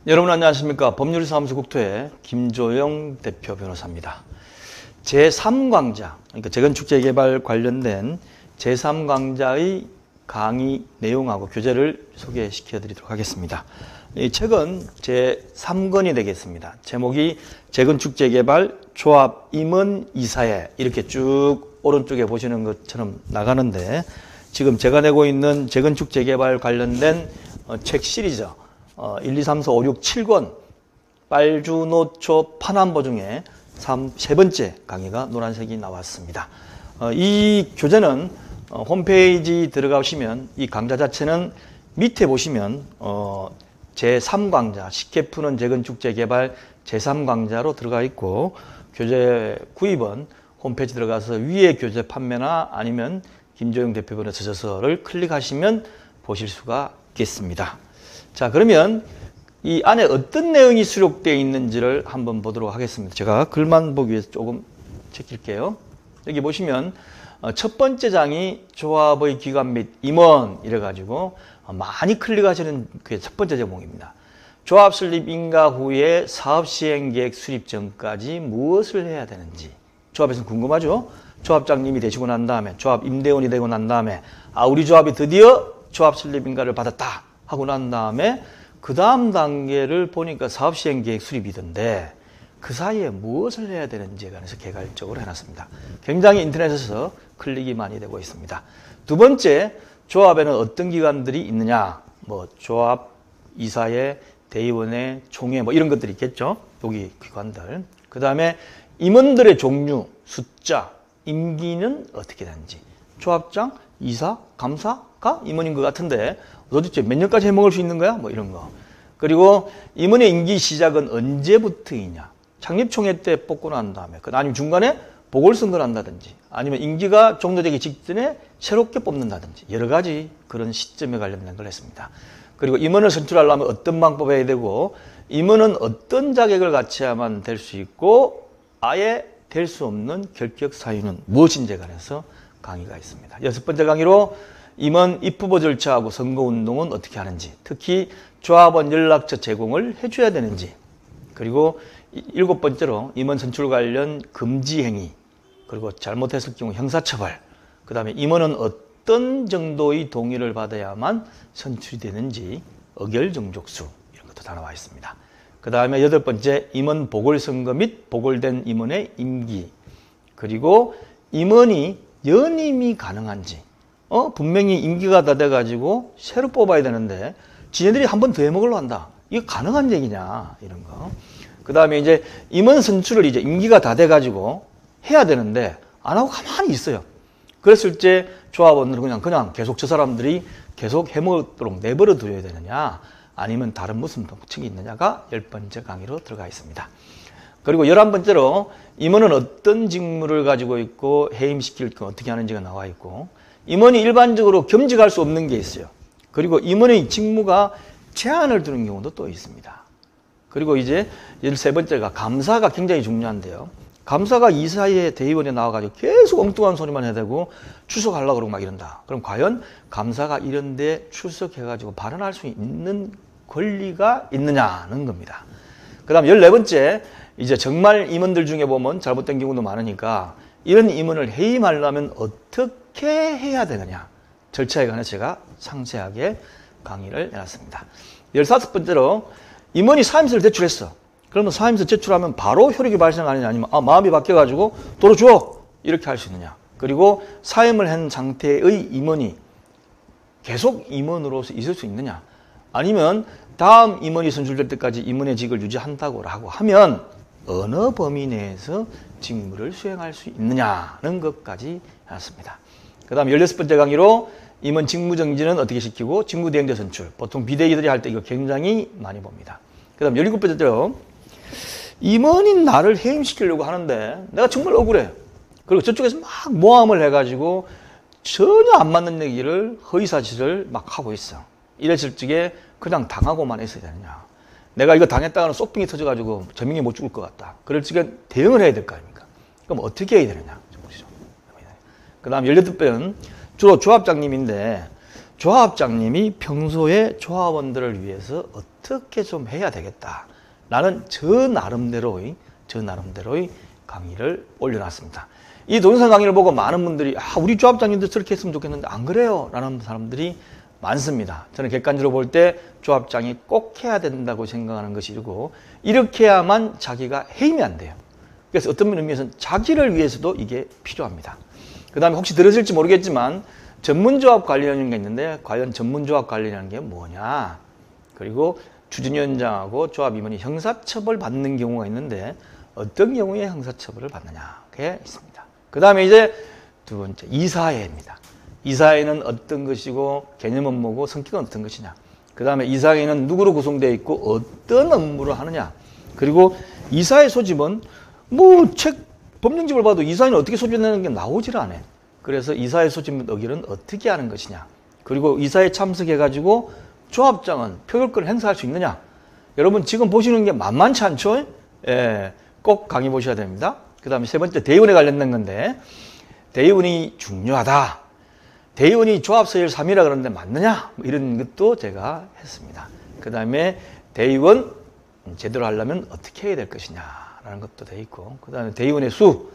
여러분 안녕하십니까. 법률사무소 국토의 김조영 대표 변호사입니다. 제3광자, 그러니까 재건축 재개발 관련된 제3광자의 강의 내용하고 교재를 소개시켜 드리도록 하겠습니다. 이 책은 제3권이 되겠습니다. 제목이 재건축 재개발 조합 임원 이사회, 이렇게 쭉 오른쪽에 보시는 것처럼 나가는데, 지금 제가 내고 있는 재건축 재개발 관련된 책 시리즈 1, 2, 3, 4, 5, 6, 7권 빨주노초 파남보 중에 세 번째 강의가 노란색이 나왔습니다. 이 교재는 홈페이지 들어가시면 이 강좌 자체는 밑에 보시면 제3강좌 쉽게 푸는 재건축 재개발 제3강좌로 들어가 있고, 교재 구입은 홈페이지 들어가서 위에 교재 판매나 아니면 김조영 대표분의 저서를 클릭하시면 보실 수가 있겠습니다. 자, 그러면 이 안에 어떤 내용이 수록되어 있는지를 한번 보도록 하겠습니다. 제가 글만 보기 위해서 조금 제낄게요. 여기 보시면 첫 번째 장이 조합의 기관 및 임원 이래가지고 많이 클릭하시는 그게 첫 번째 제목입니다. 조합 설립 인가 후에 사업 시행 계획 수립 전까지 무엇을 해야 되는지. 조합에서는 궁금하죠? 조합장님이 되시고 난 다음에, 조합 임대원이 되고 난 다음에, 우리 조합이 드디어 조합 설립 인가를 받았다 하고 난 다음에 그 다음 단계를 보니까 사업 시행 계획 수립이던데, 그 사이에 무엇을 해야 되는지에 관해서 개괄적으로 해놨습니다. 굉장히 인터넷에서 클릭이 많이 되고 있습니다. 두 번째, 조합에는 어떤 기관들이 있느냐, 조합, 이사회, 대의원회, 총회 이런 것들이 있겠죠. 여기 기관들. 그 다음에 임원들의 종류, 숫자, 임기는 어떻게 되는지. 조합장, 이사, 감사가 임원인 것 같은데 도대체 몇 년까지 해먹을 수 있는 거야? 이런 거. 그리고 임원의 임기 시작은 언제부터이냐. 창립총회 때 뽑고 난 다음에, 아니면 중간에 보궐선거를 한다든지, 아니면 임기가 종료되기 직전에 새롭게 뽑는다든지, 여러 가지 그런 시점에 관련된 걸 했습니다. 그리고 임원을 선출하려면 어떤 방법을 해야 되고, 임원은 어떤 자격을 갖춰야만 될 수 있고, 아예 될 수 없는 결격 사유는 무엇인지에 관해서 강의가 있습니다. 여섯 번째 강의로 임원 입후보 절차하고 선거운동은 어떻게 하는지, 특히 조합원 연락처 제공을 해줘야 되는지, 그리고 일곱 번째로 임원 선출 관련 금지 행위, 그리고 잘못했을 경우 형사처벌, 그 다음에 임원은 어떤 정도의 동의를 받아야만 선출이 되는지, 의결정족수 이런 것도 다 나와 있습니다. 그 다음에 여덟 번째, 임원 보궐선거 및 보궐된 임원의 임기, 그리고 임원이 연임이 가능한지, 분명히 임기가 다 돼가지고 새로 뽑아야 되는데 지네들이 한 번 더 해먹으려 한다. 이거 가능한 얘기냐, 이런 거. 그 다음에 이제 임원 선출을 이제 임기가 다 돼가지고 해야 되는데 안 하고 가만히 있어요. 그랬을 때 조합원들은 그냥 계속 저 사람들이 계속 해먹도록 내버려 둬야 되느냐, 아니면 다른 무슨 법칙이 있느냐가 열 번째 강의로 들어가 있습니다. 그리고 11번째로 임원은 어떤 직무를 가지고 있고 해임시킬 때 어떻게 하는지가 나와 있고, 임원이 일반적으로 겸직할 수 없는 게 있어요. 그리고 임원의 직무가 제한을 두는 경우도 또 있습니다. 그리고 이제 13번째가 감사가 굉장히 중요한데요. 감사가 이사회 대의원에 나와가지고 계속 엉뚱한 소리만 해야 되고 출석하려고 그러고 막 이런다. 그럼 과연 감사가 이런데 출석해가지고 발언할 수 있는 권리가 있느냐는 겁니다. 그 다음 14번째, 이제 정말 임원들 중에 보면 잘못된 경우도 많으니까 이런 임원을 해임하려면 어떻게 해야 되느냐, 절차에 관해서 제가 상세하게 강의를 해놨습니다. 15번째로 임원이 사임서를 제출했어. 그러면 사임서 제출하면 바로 효력이 발생하느냐, 아니면 마음이 바뀌어가지고 도로 줘, 이렇게 할 수 있느냐. 그리고 사임을 한 상태의 임원이 계속 임원으로서 있을 수 있느냐, 아니면 다음 임원이 선출될 때까지 임원의 직을 유지한다고 하면 어느 범위 내에서 직무를 수행할 수 있느냐는 것까지 해놨습니다. 그 다음 16번째 강의로 임원 직무 정지는 어떻게 시키고 직무대행자 선출, 보통 비대위들이 할 때 이거 굉장히 많이 봅니다. 그 다음 17번째로 임원인 나를 해임시키려고 하는데 내가 정말 억울해. 그리고 저쪽에서 막 모함을 해가지고 전혀 안 맞는 얘기를, 허위사실을 막 하고 있어. 이랬을 적에 그냥 당하고만 있어야 되느냐. 내가 이거 당했다가는 쏙빙이 터져가지고 저명이 못 죽을 것 같다. 그럴 적에 대응을 해야 될 거 아닙니까? 그럼 어떻게 해야 되느냐. 그 다음 18번, 주로 조합장님인데, 조합장님이 평소에 조합원들을 위해서 어떻게 좀 해야 되겠다라는 저 나름대로의 강의를 올려놨습니다. 이 동영상 강의를 보고 많은 분들이 우리 조합장님도 저렇게 했으면 좋겠는데 안 그래요? 라는 사람들이 많습니다. 저는 객관적으로 볼 때 조합장이 꼭 해야 된다고 생각하는 것이고 이렇게 해야만 자기가 해임이 안 돼요. 그래서 어떤 의미에서는 자기를 위해서도 이게 필요합니다. 그 다음에 혹시 들으실지 모르겠지만 전문조합 관리라는 게 있는데 과연 전문조합 관리라는 게 뭐냐, 그리고 추진위원장하고 조합임원이 형사처벌 받는 경우가 있는데 어떤 경우에 형사처벌을 받느냐 게 있습니다. 그 다음에 이제 두 번째 이사회입니다. 이사회는 어떤 것이고 개념은 뭐고 성격은 어떤 것이냐, 그 다음에 이사회는 누구로 구성되어 있고 어떤 업무를 하느냐, 그리고 이사회 소집은 법령집을 봐도 이사회는 어떻게 소집되는 게 나오질 않아요. 그래서 이사회 소집 및 의결은 어떻게 하는 것이냐, 그리고 이사회에 참석해가지고 조합장은 표결권을 행사할 수 있느냐. 여러분 지금 보시는 게 만만치 않죠? 예, 꼭 강의 보셔야 됩니다. 그 다음에 세 번째 대의원에 관련된 건데, 대의원이 중요하다. 대의원이 조합서열 3이라 그러는데 맞느냐? 이런 것도 제가 했습니다. 그 다음에 대의원 제대로 하려면 어떻게 해야 될 것이냐라는 것도 돼 있고, 그 다음에 대의원의 수,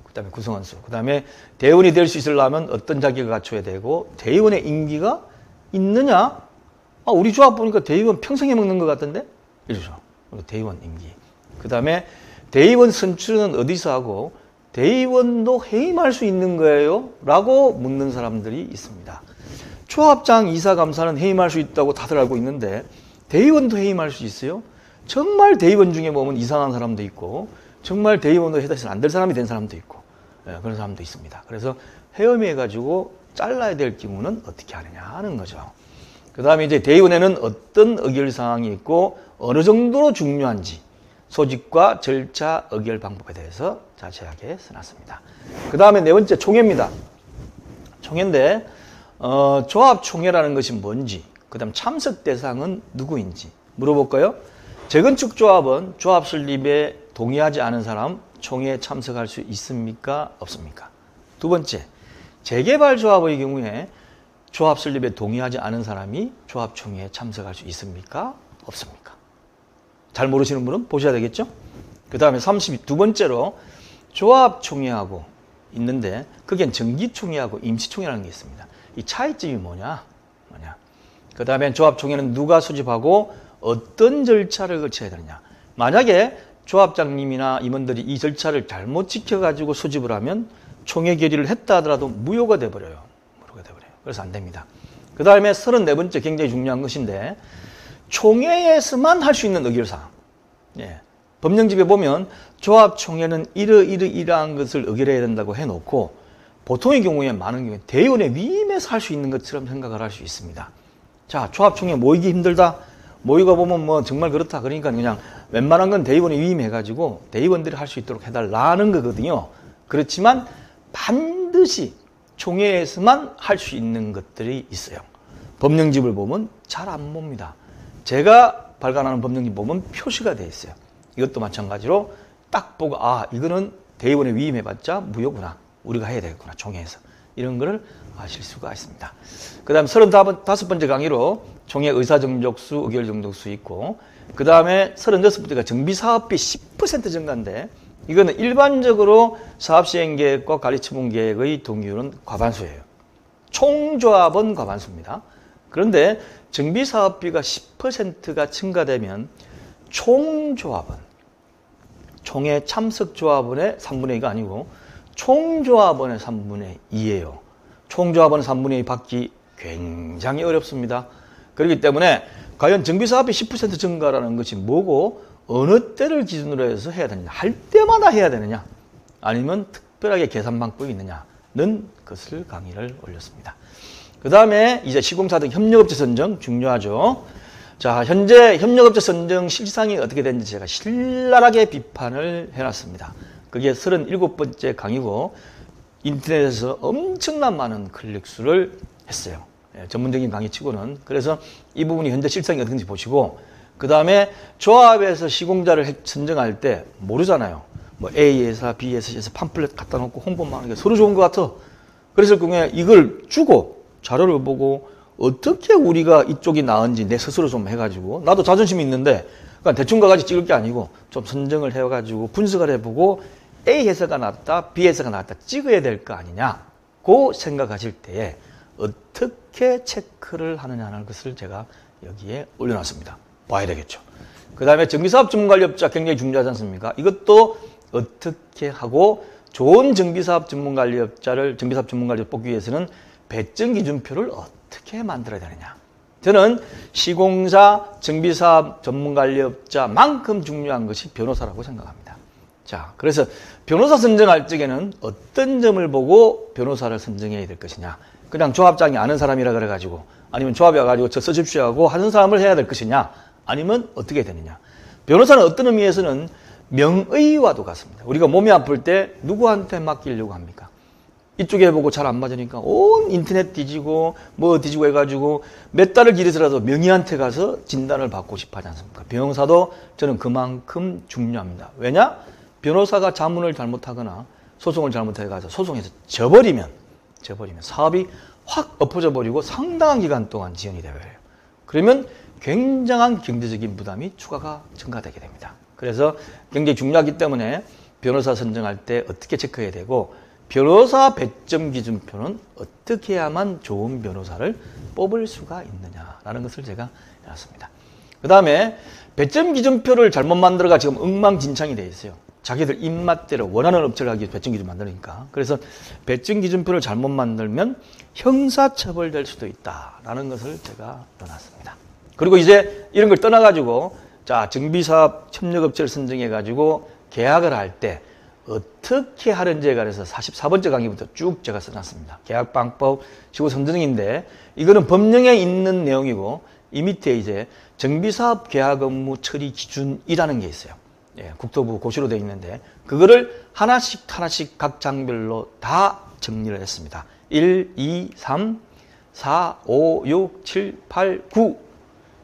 그 다음에 구성원 수, 그 다음에 대의원이 될 수 있으려면 어떤 자격을 갖춰야 되고, 대의원의 임기가 있느냐? 우리 조합 보니까 대의원 평생에 먹는 것 같던데? 이러죠. 대의원 임기. 그 다음에 대의원 선출은 어디서 하고, 대의원도 해임할 수 있는 거예요? 라고 묻는 사람들이 있습니다. 조합장 이사감사는 해임할 수 있다고 다들 알고 있는데 대의원도 해임할 수 있어요? 정말 대의원 중에 보면 이상한 사람도 있고, 정말 대의원도 해서는 안 될 사람이 된 사람도 있고, 그런 사람도 있습니다. 그래서 헤엄해가지고 잘라야 될 경우는 어떻게 하느냐 하는 거죠. 그 다음에 이제 대의원에는 어떤 의결 사항이 있고 어느 정도로 중요한지 소집과 절차, 의결 방법에 대해서 자세하게 써놨습니다. 그 다음에 네 번째 총회입니다. 총회인데 조합총회라는 것이 뭔지, 그 다음 참석 대상은 누구인지 물어볼까요? 재건축 조합은 조합 설립에 동의하지 않은 사람 총회에 참석할 수 있습니까? 없습니까? 두 번째, 재개발 조합의 경우에 조합 설립에 동의하지 않은 사람이 조합 총회에 참석할 수 있습니까? 없습니까? 잘 모르시는 분은 보셔야 되겠죠? 그 다음에 32번째로 조합 총회하고 있는데 그게 정기총회하고 임시총회라는 게 있습니다. 이 차이점이 뭐냐? 그 다음에 조합 총회는 누가 소집하고 어떤 절차를 거쳐야 되느냐. 만약에 조합장님이나 임원들이 이 절차를 잘못 지켜가지고 소집을 하면 총회 결의를 했다 하더라도 무효가 돼버려요. 그래서 안 됩니다. 그 다음에 34번째 굉장히 중요한 것인데, 총회에서만 할 수 있는 의결사항. 법령집에 보면 조합총회는 이러한 것을 의결해야 된다고 해놓고, 보통의 경우에 많은 경우에 대의원의 위임에서 할 수 있는 것처럼 생각을 할 수 있습니다. 자, 조합총회 모이기 힘들다. 모이가 보면 정말 그렇다. 그러니까 그냥 웬만한 건 대의원이 위임해가지고 대의원들이 할 수 있도록 해달라는 거거든요. 그렇지만 반드시 총회에서만 할 수 있는 것들이 있어요. 법령집을 보면 잘 안 봅니다. 제가 발간하는 법령집 보면 표시가 되어 있어요. 이것도 마찬가지로 딱 보고 이거는 대의원에 위임해봤자 무효구나. 우리가 해야 되겠구나. 총회에서. 이런 거를 아실 수가 있습니다. 그 다음 35번째 강의로 총회 의사정족수, 의결정족수 있고, 그 다음에 36번째가 정비사업비 10% 증가인데, 이거는 일반적으로 사업시행계획과 관리처분계획의 동의율은 과반수예요. 총조합은 과반수입니다. 그런데 정비사업비가 10%가 증가되면 총조합은, 총회 참석조합원의 3분의 2가 아니고 총조합원의 3분의 2예요. 총조합원의 3분의 2 받기 굉장히 어렵습니다. 그렇기 때문에 과연 정비사업비 10% 증가라는 것이 뭐고 어느 때를 기준으로 해서 해야 되느냐, 할 때마다 해야 되느냐, 아니면 특별하게 계산 방법이 있느냐는 것을 강의를 올렸습니다. 그 다음에 이제 시공사 등 협력업체 선정 중요하죠. 자, 현재 협력업체 선정 실상이 어떻게 되는지 제가 신랄하게 비판을 해놨습니다. 그게 37번째 강의고 인터넷에서 엄청난 많은 클릭수를 했어요. 전문적인 강의치고는. 그래서 이 부분이 현재 실상이 어떤지 보시고, 그 다음에 조합에서 시공자를 선정할 때 모르잖아요. 뭐 A회사, B회사 팜플렛 갖다 놓고 홍보만 하는 게 서로 좋은 것 같아. 그래서 그게 이걸 주고 자료를 보고 어떻게 우리가 이쪽이 나은지 내 스스로 좀 해가지고 나도 자존심이 있는데 그러니까 대충 가가지고 찍을 게 아니고 좀 선정을 해가지고 분석을 해보고 A 해서가 낫다, B 해서가 낫다 찍어야 될 거 아니냐고 생각하실 때에 어떻게 체크를 하느냐는 것을 제가 여기에 올려놨습니다. 봐야 되겠죠. 그 다음에 정비사업 전문관리업자 굉장히 중요하지 않습니까? 이것도 어떻게 하고 좋은 정비사업 전문관리업자를 정비사업 전문관리업 뽑기 위해서는 배점 기준표를 어떻게 만들어야 되느냐. 저는 시공사 정비사업 전문관리업자만큼 중요한 것이 변호사라고 생각합니다. 자, 그래서 변호사 선정할 적에는 어떤 점을 보고 변호사를 선정해야 될 것이냐. 그냥 조합장이 아는 사람이라 그래가지고 아니면 조합이 와가지고 저 써줍시오 하고 하는 사람을 해야 될 것이냐. 아니면 어떻게 되느냐. 변호사는 어떤 의미에서는 명의와도 같습니다. 우리가 몸이 아플 때 누구한테 맡기려고 합니까? 이쪽에 해보고 잘 안 맞으니까 온 인터넷 뒤지고 뭐 뒤지고 해가지고 몇 달을 길어서라도 명의한테 가서 진단을 받고 싶어 하지 않습니까? 변호사도 저는 그만큼 중요합니다. 왜냐? 변호사가 자문을 잘못하거나 소송을 잘못해가서 소송에서 져버리면 사업이 확 엎어져 버리고 상당한 기간 동안 지연이 되어요. 그러면 굉장한 경제적인 부담이 추가가 증가되게 됩니다. 그래서 굉장히 중요하기 때문에 변호사 선정할 때 어떻게 체크해야 되고 변호사 배점 기준표는 어떻게 해야만 좋은 변호사를 뽑을 수가 있느냐라는 것을 제가 해놨습니다. 그 다음에 배점 기준표를 잘못 만들어가 지금 엉망진창이 되어 있어요. 자기들 입맛대로 원하는 업체를 하기 위해서 배점 기준 만드니까. 그래서 배점 기준표를 잘못 만들면 형사처벌될 수도 있다라는 것을 제가 넣어놨습니다. 그리고 이제 이런 걸 떠나가지고 자 정비사업 협력업체를 선정해가지고 계약을 할 때 어떻게 하는지에 관해서 44번째 강의부터 쭉 제가 써놨습니다. 계약방법, 시고 선정인데 이거는 법령에 있는 내용이고 이 밑에 이제 정비사업 계약 업무 처리 기준이라는 게 있어요. 예, 국토부 고시로 되어 있는데 그거를 하나씩 각 장별로 다 정리를 했습니다. 1, 2, 3, 4, 5, 6, 7, 8, 9,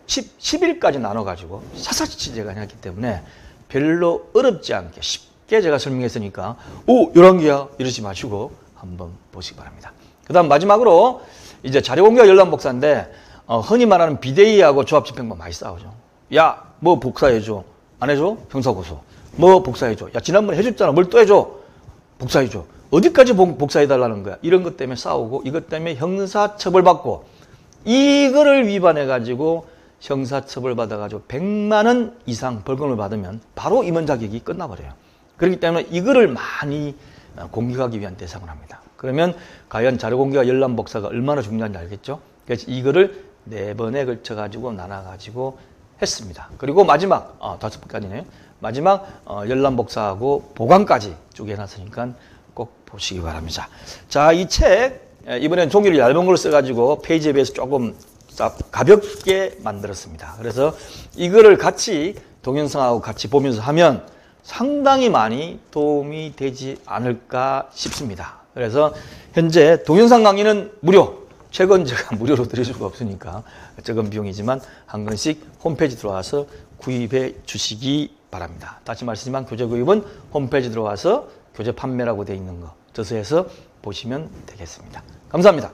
10, 11까지 나눠가지고 샅샅이 제가 했기 때문에 별로 어렵지 않게 쉽게 제가 설명했으니까 오 11개야 이러지 마시고 한번 보시기 바랍니다. 그 다음 마지막으로 이제 자료공개와 열람복사인데 흔히 말하는 비대위하고 조합집행법 많이 싸우죠. 야 뭐 복사해줘. 안 해줘? 형사고소. 뭐 복사해줘. 야 지난번에 해줬잖아. 뭘 또 해줘? 복사해줘. 어디까지 복사해달라는 거야? 이런 것 때문에 싸우고 이것 때문에 형사처벌받고 이거를 위반해가지고 형사처벌 받아가지고 100만 원 이상 벌금을 받으면 바로 임원 자격이 끝나버려요. 그렇기 때문에 이거를 많이 공격하기 위한 대상을 합니다. 그러면 과연 자료공개와 열람복사가 얼마나 중요한지 알겠죠? 그래서 이거를 4번에 걸쳐가지고 나눠가지고 했습니다. 그리고 마지막 5번까지네요. 마지막 열람복사하고 보관까지 쭉 해놨으니까 꼭 보시기 바랍니다. 자, 이 책 이번엔 종이를 얇은 걸로 써가지고 페이지에 비해서 조금 가볍게 만들었습니다. 그래서 이거를 같이 동영상하고 같이 보면서 하면 상당히 많이 도움이 되지 않을까 싶습니다. 그래서 현재 동영상 강의는 무료. 최근 제가 무료로 드릴 수가 없으니까 적은 비용이지만 한 권씩 홈페이지 들어와서 구입해 주시기 바랍니다. 다시 말씀드리지만 교재 구입은 홈페이지 들어와서 교재 판매라고 되어 있는 거 저서해서 보시면 되겠습니다. 감사합니다.